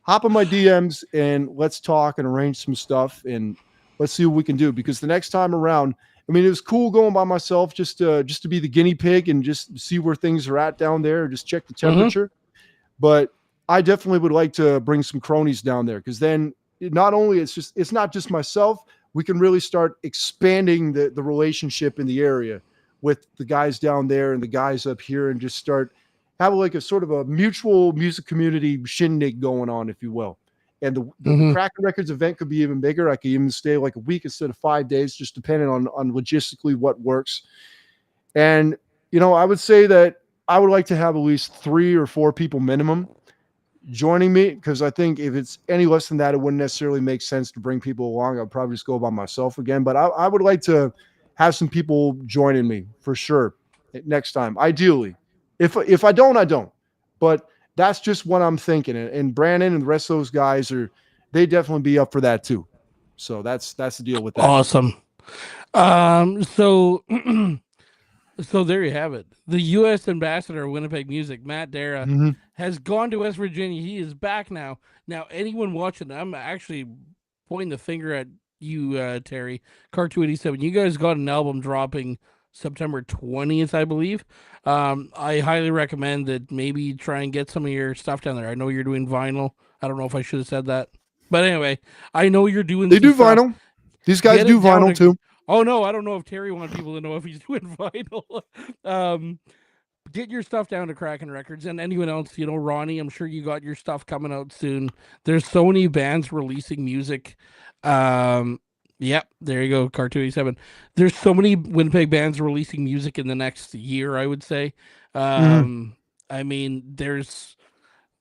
Hop on my DMs and let's talk and arrange some stuff and let's see what we can do. Because the next time around, I mean, it was cool going by myself just to be the guinea pig and just see where things are at down there, just check the temperature. But I definitely would like to bring some cronies down there, because then not only it's not just myself, we can really start expanding the relationship in the area with the guys down there and the guys up here, and just start having like a sort of a mutual music community shindig going on, if you will. And the Kraken Records event could be even bigger. I could even stay like a week instead of 5 days, just depending on logistically what works. And, I would say that I would like to have at least 3 or 4 people minimum joining me, because I think if it's any less than that, it wouldn't necessarily make sense to bring people along. I'd probably just go by myself again. But I would like to have some people joining me for sure next time, ideally. If I don't, I don't. But that's just what I'm thinking. And Brandon and the rest of those guys they definitely be up for that too. So that's the deal with that. Awesome. So so there you have it. The U.S. ambassador of Winnipeg Music, Matt Derraugh, has gone to West Virginia. He is back now. Now, anyone watching, I'm actually pointing the finger at you, Terry, Car287. You guys got an album dropping September 20th, I believe. I highly recommend that maybe try and get some of your stuff down there. I know you're doing vinyl. I don't know if I should have said that. But anyway, I know you're doing They do stuff. vinyl. These guys do vinyl too. Oh, no, I don't know if Terry wants people to know if he's doing vinyl. Get your stuff down to Kraken Records, and anyone else, Ronnie, I'm sure you got your stuff coming out soon. There's so many bands releasing music. Yep, there you go, Car287. There's so many Winnipeg bands releasing music in the next year, I would say. I mean, there's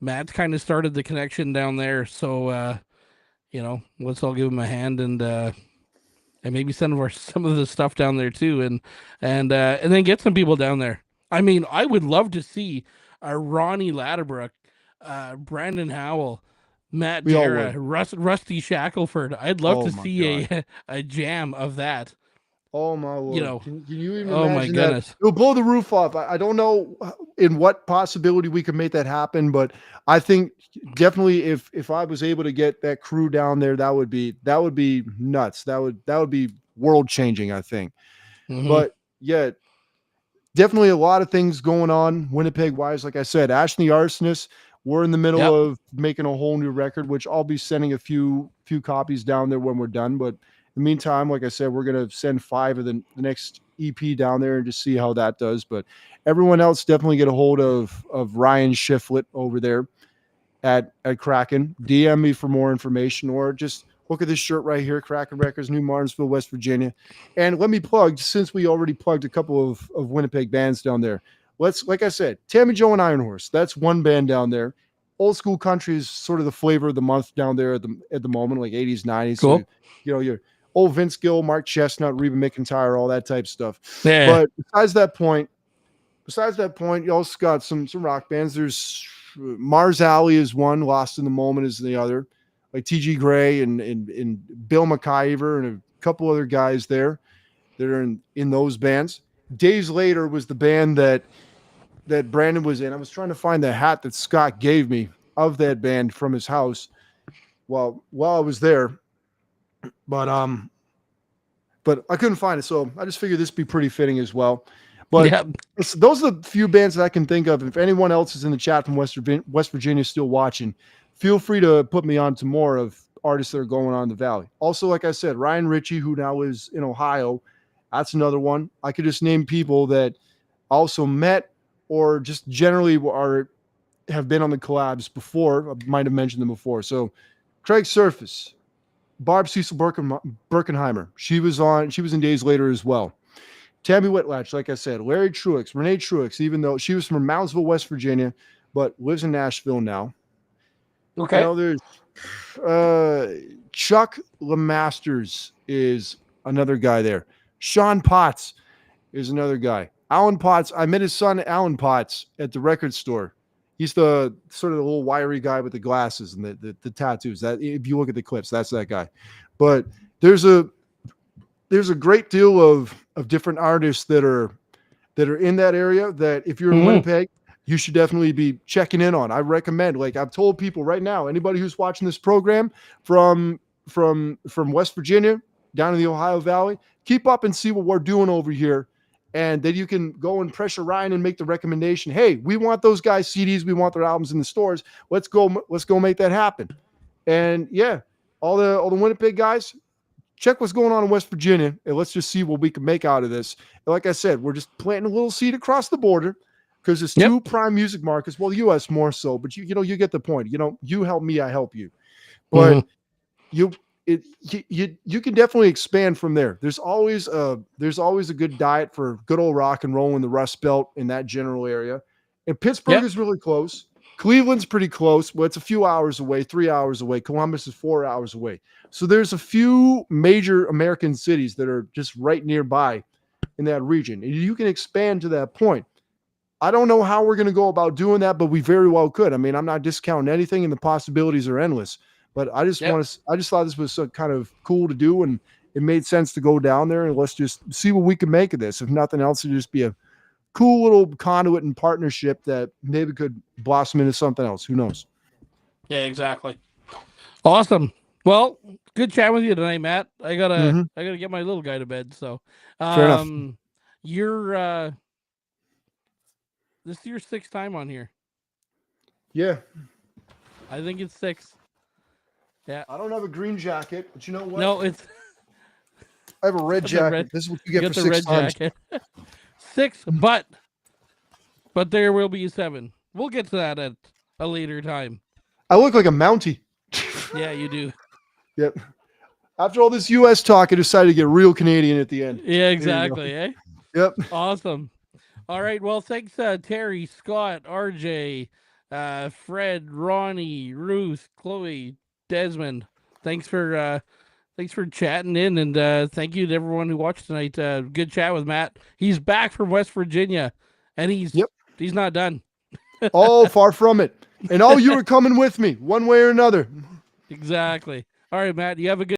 Matt's kind of started the connection down there, so let's all give him a hand and maybe send some of the stuff down there too, and then get some people down there. I mean, I would love to see Ronnie Ladderbrook, Brandon Howell, Matt Derraugh, Rusty Shackelford. I'd love to see a jam of that. Oh my Lord! Can you even oh imagine my goodness. that? It'll blow the roof off. I don't know in what possibility we could make that happen, but I think definitely if I was able to get that crew down there, that would be nuts. That would be world changing, I think. But yeah, definitely a lot of things going on Winnipeg wise. Like I said, Ash and the Arsonist, we're in the middle of making a whole new record, which I'll be sending a few copies down there when we're done. But in the meantime, like I said, we're going to send 5 of the next EP down there and just see how that does. But everyone else, definitely get a hold of Ryan Shiflett over there at Kraken. DM me for more information, or just look at this shirt right here, Kraken Records, New Martinsville, West Virginia. And let me plug, since we already plugged a couple of Winnipeg bands down there, like I said, Tammy Joe and Iron Horse, that's one band down there. old school country is sort of the flavor of the month down there at the moment, like 80s, 90s. So Cool. your old Vince Gill, Mark Chestnut, Reba McEntire, all that type stuff. Yeah. But besides that point, you also got some rock bands. There's Mars Alley is one, Lost in the Moment is the other, like T.G. Gray and Bill McIver and a couple other guys there that are in those bands. Days Later was the band that Brandon was in. I was trying to find the hat that Scott gave me of that band from his house while I was there, but I couldn't find it, so I just figured this would be pretty fitting as well. But Yeah. those are the few bands that I can think of. If anyone else is in the chat from West Virginia still watching, feel free to put me on to more of artists that are going on in the Valley. Also, like I said, Ryan Ritchie, who now is in Ohio, that's another one. I could just name people that also met or just generally have been on the collabs before. I might have mentioned them before. So Craig Surface, Barb Cecil Birkenheimer. She was in Days Later as well. Tammy Whitlatch, like I said, Larry Truex, Renee Truex, even though she was from Moundsville, West Virginia, but lives in Nashville now. Okay. There's Chuck LeMasters is another guy there. Sean Potts is another guy. Alan Potts, I met his son, Alan Potts, at the record store. He's the sort of the little wiry guy with the glasses and the tattoos. That if you look at the clips, that's that guy. But there's a great deal of different artists that are in that area that if you're in Winnipeg, you should definitely be checking in on. I recommend, like I've told people right now, anybody who's watching this program from West Virginia down in the Ohio Valley, keep up and see what we're doing over here. And then you can go and pressure Ryan and make the recommendation. Hey, we want those guys' CDs. We want their albums in the stores. Let's go make that happen. And yeah, all the Winnipeg guys, check what's going on in West Virginia, and let's just see what we can make out of this. And like I said, we're just planting a little seed across the border because there's two prime music markets. Well, U.S. more so, but you get the point. You help me, I help you. But you can definitely expand from there. There's always a good diet for good old rock and roll in the Rust Belt in that general area. And Pittsburgh is really close. Cleveland's pretty close, but it's a few hours away, 3 hours away. Columbus is 4 hours away. So there's a few major American cities that are just right nearby in that region. And you can expand to that point. I don't know how we're going to go about doing that, but we very well could. I mean, I'm not discounting anything and the possibilities are endless. But I just thought this was so kind of cool to do, and it made sense to go down there and let's just see what we can make of this. If nothing else, it'd just be a cool little conduit and partnership that maybe could blossom into something else. Who knows? Yeah, exactly. Awesome. Well, good chat with you tonight, Matt. I gotta get my little guy to bed. So, fair enough. You're this is your sixth time on here. Yeah, I think it's 6. Yeah. I don't have a green jacket, but you know what? No, it's. I have a red jacket. This is what you get for 6 times. 6, but there will be 7. We'll get to that at a later time. I look like a Mountie. Yeah, you do. Yep. After all this U.S. talk, I decided to get real Canadian at the end. Yeah, exactly. Eh? Yep. Awesome. All right. Well, thanks, Terry, Scott, RJ, Fred, Ronnie, Ruth, Chloe, Desmond. Thanks for chatting in, and thank you to everyone who watched tonight. Good chat with Matt. He's back from West Virginia, and he's not done. Oh, far from it. And all you were coming with me, one way or another. Exactly. All right, Matt. You have a good